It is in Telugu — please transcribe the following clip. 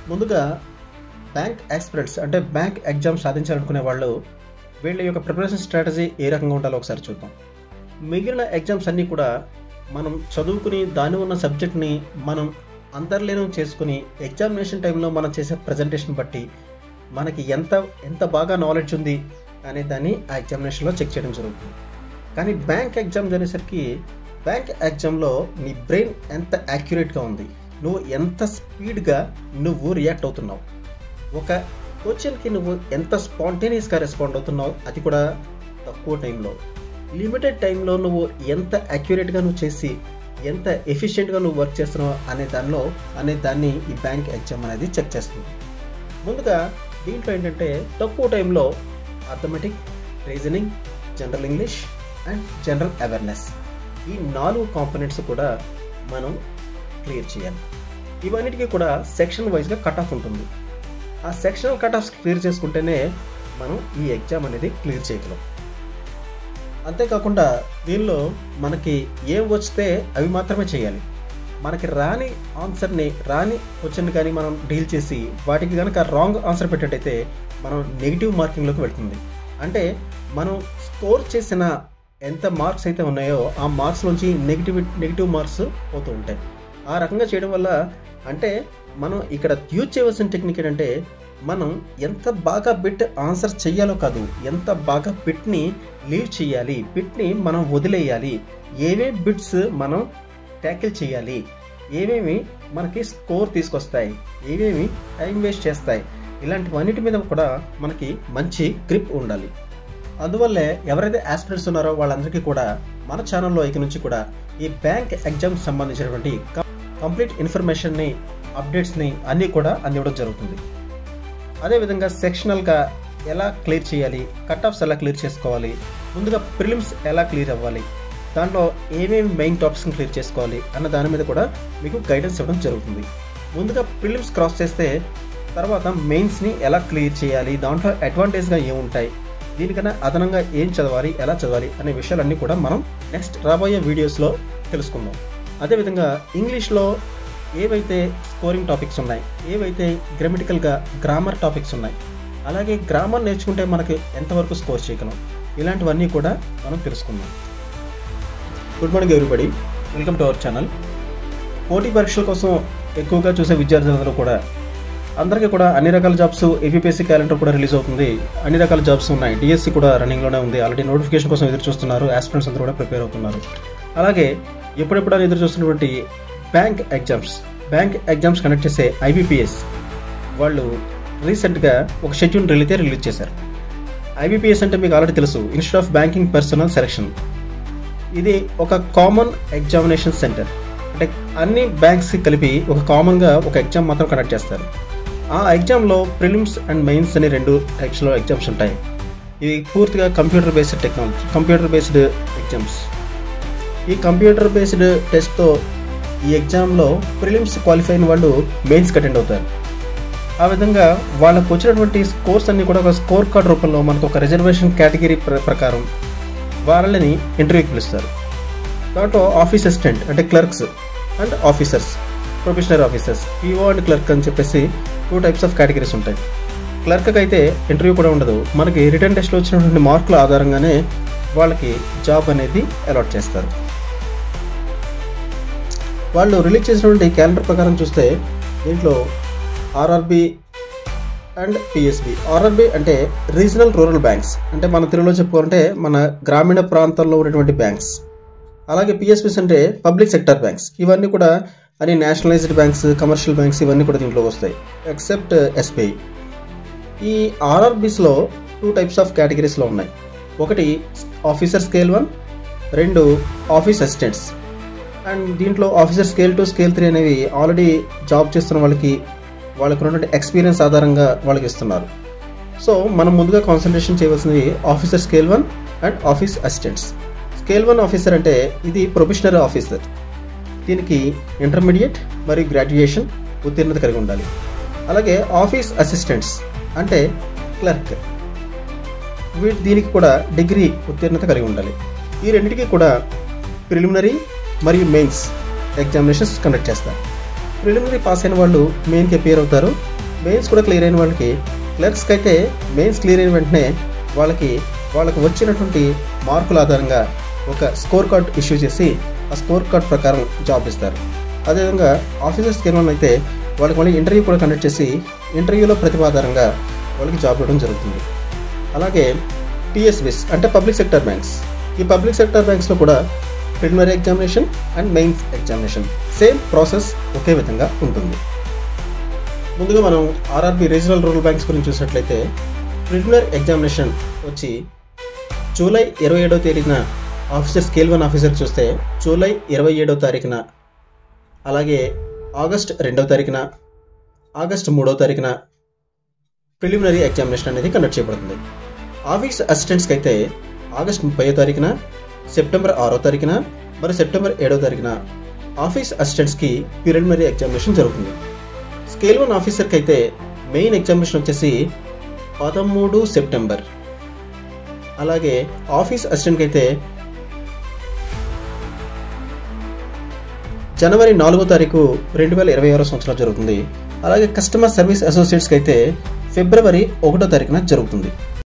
ముందుగా బ్యాంక్ ఆస్పిరెంట్స్ అంటే బ్యాంక్ ఎగ్జామ్ సాధించాలనుకునే వాళ్ళు వీళ్ళ యొక్క ప్రిపరేషన్ స్ట్రాటజీ ఏ రకంగా ఉండాలో ఒకసారి చూద్దాం. మిగిలిన ఎగ్జామ్స్ అన్నీ కూడా మనం చదువుకుని దాని ఉన్న సబ్జెక్ట్ని మనం అంతర్లీనం చేసుకుని ఎగ్జామినేషన్ టైంలో మనం చేసే ప్రజెంటేషన్ బట్టి మనకి ఎంత బాగా నాలెడ్జ్ ఉంది అనే దాన్ని ఆ ఎగ్జామినేషన్లో చెక్ చేయడం జరుగుతుంది. కానీ బ్యాంక్ ఎగ్జామ్స్ అనేసరికి బ్యాంక్ ఎగ్జామ్లో నీ బ్రెయిన్ ఎంత యాక్యురేట్గా ఉంది, నువ్వు ఎంత స్పీడ్గా నువ్వు రియాక్ట్ అవుతున్నావు, ఒక క్వశ్చన్కి నువ్వు ఎంత స్పాంటేనియస్గా రెస్పాండ్ అవుతున్నావు, అది కూడా తక్కువ టైంలో లిమిటెడ్ టైంలో నువ్వు ఎంత యాక్యురేట్గా నువ్వు చేసి ఎంత ఎఫిషియెంట్గా నువ్వు వర్క్ చేస్తున్నావు అనే దాన్ని ఈ బ్యాంక్ ఎగ్జామ్ అనేది చెక్ చేస్తుంది. ముందుగా దీంట్లో ఏంటంటే తక్కువ టైంలో arithmetic, reasoning, general English and general awareness ఈ 4 కాంపోనెంట్స్ కూడా మనం క్లియర్ చేయాలి. ఇవన్నిటికీ కూడా సెక్షన్ వైజ్గా కట్ ఆఫ్ ఉంటుంది. ఆ సెక్షనల్ కట్ ఆఫ్స్ క్లియర్ చేసుకుంటేనే మనం ఈ ఎగ్జామ్ అనేది క్లియర్ చేయగలం. అంతేకాకుండా దీనిలో మనకి ఏం వస్తే అవి మాత్రమే చేయాలి. మనకి రాని ఆన్సర్ని రాని క్వశ్చన్ కానీ మనం డీల్ చేసి వాటికి కనుక రాంగ్ ఆన్సర్ పెట్టేటైతే మనం నెగిటివ్ మార్కింగ్లోకి వెళ్తుంది. అంటే మనం స్కోర్ చేసిన ఎంత మార్క్స్ అయితే ఉన్నాయో ఆ మార్క్స్ నుంచి నెగిటివ్ మార్క్స్ పోతూ ఉంటాయి. ఆ రకంగా చేయడం వల్ల అంటే మనం ఇక్కడ యూజ్ చేయవలసిన టెక్నిక్ ఏంటంటే మనం ఎంత బాగా బిట్ ఆన్సర్ చెయ్యాలో కాదు, ఎంత బాగా బిట్ని లీవ్ చేయాలి, బిట్ని మనం వదిలేయాలి, ఏవేవి బిట్స్ మనం ట్యాకిల్ చేయాలి, ఏవేమి మనకి స్కోర్ తీసుకొస్తాయి, ఏవేమి టైం వేస్ట్ చేస్తాయి, ఇలాంటివన్నిటి మీద కూడా మనకి మంచి గ్రిప్ ఉండాలి. అందువల్లే ఎవరైతే ఆస్పిరెంట్స్ ఉన్నారో వాళ్ళందరికీ కూడా మన ఛానల్లో ఇక నుంచి కూడా ఈ బ్యాంక్ ఎగ్జామ్ సంబంధించినటువంటి కంప్లీట్ ఇన్ఫర్మేషన్ని, అప్డేట్స్ని అన్నీ కూడా అందివ్వడం జరుగుతుంది. అదేవిధంగా సెక్షనల్గా ఎలా క్లియర్ చేయాలి, కట్ ఆఫ్స్ ఎలా క్లియర్ చేసుకోవాలి, ముందుగా ప్రిలిమ్స్ ఎలా క్లియర్ అవ్వాలి, దాంట్లో ఏమేమి మెయిన్ టాపిక్స్ని క్లియర్ చేసుకోవాలి అన్న దాని మీద కూడా మీకు గైడెన్స్ ఇవ్వడం జరుగుతుంది. ముందుగా ప్రిలిమ్స్ క్రాస్ చేస్తే తర్వాత మెయిన్స్ని ఎలా క్లియర్ చేయాలి, దాంట్లో అడ్వాంటేజ్గా ఏముంటాయి, దీనికన్నా అదనంగా ఏం చదవాలి, ఎలా చదవాలి అనే విషయాలన్నీ కూడా మనం నెక్స్ట్ రాబోయే వీడియోస్లో తెలుసుకుందాం. అదేవిధంగా ఇంగ్లీష్లో ఏవైతే స్కోరింగ్ టాపిక్స్ ఉన్నాయి, ఏవైతే గ్రామటికల్గా గ్రామర్ టాపిక్స్ ఉన్నాయి, అలాగే గ్రామర్ నేర్చుకుంటే మనకి ఎంతవరకు స్కోర్ చేయగలం, ఇలాంటివన్నీ కూడా మనం తెలుసుకుందాం. Good morning everybody, welcome to our channel. పోటీ పరీక్షల కోసం ఎక్కువగా చూసే విద్యార్థులందరూ కూడా అందరికీ కూడా అన్ని రకాల జాబ్స్ ఏపీఎస్సీ క్యాలెండర్ కూడా రిలీజ్ అవుతుంది, అన్ని రకాల జాబ్స్ ఉన్నాయి, డిఎస్సి కూడా రన్నింగ్లోనే ఉంది, ఆల్రెడీ నోటిఫికేషన్ కోసం ఎదురు చూస్తున్నారు, ఆస్పిరెంట్స్ అందరూ కూడా ప్రిపేర్ అవుతున్నారు. అలాగే ఎప్పుడెప్పుడు ఎదురు చూస్తున్నటువంటి బ్యాంక్ ఎగ్జామ్స్ కండక్ట్ చేసే ఐబీపీఎస్ వాళ్ళు రీసెంట్గా ఒక షెడ్యూల్ రిలీజ్ చేశారు. ఐబీపీఎస్ అంటే మీకు ఆల్రెడీ తెలుసు, institute of banking personal selection. ఇది ఒక కామన్ ఎగ్జామినేషన్ సెంటర్, అంటే అన్ని బ్యాంక్స్కి కలిపి ఒక కామన్గా ఒక ఎగ్జామ్ మాత్రం కండక్ట్ చేస్తారు. ఆ ఎగ్జామ్లో ప్రిలిమ్స్ అండ్ మెయిన్స్ అనే 2 టైప్స్లో ఎగ్జామ్స్ ఉంటాయి. ఇవి పూర్తిగా కంప్యూటర్ బేస్డ్ ఎగ్జామ్స్. ఈ కంప్యూటర్ బేస్డ్ టెస్ట్తో ఈ ఎగ్జామ్లో ప్రిలిమ్స్ క్వాలిఫై అయిన వాళ్ళు మెయిన్స్కి అటెండ్ అవుతారు. ఆ విధంగా వాళ్ళకు వచ్చినటువంటి స్కోర్స్ అన్ని కూడా ఒక స్కోర్ కార్డ్ రూపంలో మనకు ఒక రిజర్వేషన్ కేటగిరీ ప్రకారం వాళ్ళని ఇంటర్వ్యూకి పిలుస్తారు. దాంట్లో ఆఫీస్ అసిస్టెంట్ అంటే clerks and officers, professional officers, PO and clerk అని చెప్పేసి 2 టైప్స్ ఆఫ్ కేటగిరీస్ ఉంటాయి. క్లర్క్కి అయితే ఇంటర్వ్యూ కూడా ఉండదు, మనకి రిటర్న్ టెస్ట్లో వచ్చినటువంటి మార్కుల ఆధారంగానే వాళ్ళకి జాబ్ అనేది అలాట్ చేస్తారు. వాళ్ళు రిలీజ్ చేసినటువంటి క్యాలెండర్ ప్రకారం చూస్తే దీంట్లో ఆర్ఆర్బి అండ్ పిఎస్బి. ఆర్ఆర్బి అంటే రీజనల్ రూరల్ బ్యాంక్స్, అంటే మన తెలుగులో చెప్పుకోవాలంటే మన గ్రామీణ ప్రాంతాల్లో ఉన్నటువంటి బ్యాంక్స్. అలాగే పిఎస్బిస్ అంటే పబ్లిక్ సెక్టర్ బ్యాంక్స్. ఇవన్నీ కూడా అన్ని నేషనలైజ్డ్ బ్యాంక్స్, కమర్షియల్ బ్యాంక్స్ ఇవన్నీ కూడా దీంట్లో వస్తాయి ఎక్సెప్ట్ ఎస్బీఐ. ఈ ఆర్ఆర్బిస్లో 2 టైప్స్ ఆఫ్ కేటగిరీస్లో ఉన్నాయి. ఒకటి officer scale 1, 2 office assistants. And దీంట్లో ఆఫీసర్ స్కేల్ 2, స్కేల్ 3 అనేవి ఆల్రెడీ జాబ్ చేస్తున్న వాళ్ళకి ఉన్నటువంటి ఎక్స్పీరియన్స్ ఆధారంగా వాళ్ళకి ఇస్తున్నారు. సో మనం ముందుగా కాన్సన్ట్రేషన్ చేయవలసింది officer scale 1 and office assistants. Scale 1 officer అంటే ఇది ప్రొఫెషనల్ ఆఫీసర్, దీనికి ఇంటర్మీడియట్ మరియు గ్రాడ్యుయేషన్ ఉత్తీర్ణత కలిగి ఉండాలి. అలాగే ఆఫీస్ అసిస్టెంట్స్ అంటే క్లర్క్, దీనికి కూడా డిగ్రీ ఉత్తీర్ణత కలిగి ఉండాలి. ఈ రెండింటికి కూడా ప్రిలిమినరీ మరియు మెయిన్స్ ఎగ్జామినేషన్స్ కండక్ట్ చేస్తారు. ప్రిలిమినరీ పాస్ అయిన వాళ్ళు మెయిన్కి అపియర్ అవుతారు, మెయిన్స్ కూడా క్లియర్ అయిన వాళ్ళకి, క్లర్క్స్కి అయితే మెయిన్స్ క్లియర్ అయిన వెంటనే వాళ్ళకి వచ్చినటువంటి మార్కుల ఆధారంగా ఒక స్కోర్ కార్డ్ ఇష్యూ చేసి ఆ స్కోర్ కార్డ్ ప్రకారం జాబ్ ఇస్తారు. అదేవిధంగా ఆఫీసర్స్కి ఏమైనా వాళ్ళకి మళ్ళీ ఇంటర్వ్యూ కూడా కండక్ట్ చేసి ఇంటర్వ్యూలో ప్రతిభ ఆధారంగా వాళ్ళకి జాబ్ ఇవ్వడం జరుగుతుంది. అలాగే PSBs అంటే పబ్లిక్ సెక్టర్ బ్యాంక్స్. ఈ పబ్లిక్ సెక్టర్ బ్యాంక్స్లో కూడా preliminary examination and mains examination same process ఒకే విధంగా ఉంటుంది. ముందుగా మనం RRB రీజనల్ రూరల్ బ్యాంక్స్ గురించి చూసినట్లయితే ప్రిలిమినరీ ఎగ్జామినేషన్ వచ్చి జూలై 27వ తేదీన ఆఫీసర్ స్కేల్ 1 ఆఫీసర్ చూస్తే జూలై 27వ తారీఖున, అలాగే ఆగస్ట్ 2వ తారీఖున, ఆగస్ట్ 3వ తారీఖున ప్రిలిమినరీ ఎగ్జామినేషన్ అనేది కండక్ట్ చేయబడుతుంది. ఆఫీస్ అసిస్టెంట్స్కి అయితే ఆగస్ట్ 30వ తారీఖున, సెప్టెంబర్ 6వ తారీఖున, మరి సెప్టెంబర్ 7వ తారీఖున ఆఫీస్ అసిస్టెంట్స్కి ప్రిలిమినరీ ఎగ్జామినేషన్ జరుగుతుంది. స్కేల్ 1 ఆఫీసర్కి అయితే మెయిన్ ఎగ్జామినేషన్ వచ్చేసి 13 సెప్టెంబర్, అలాగే ఆఫీస్ అసిస్టెంట్కి అయితే జనవరి 4వ తారీఖు 2026 సంవత్సరం జరుగుతుంది. అలాగే కస్టమర్ సర్వీస్ అసోసియేట్స్కి అయితే ఫిబ్రవరి 1వ తారీఖున జరుగుతుంది.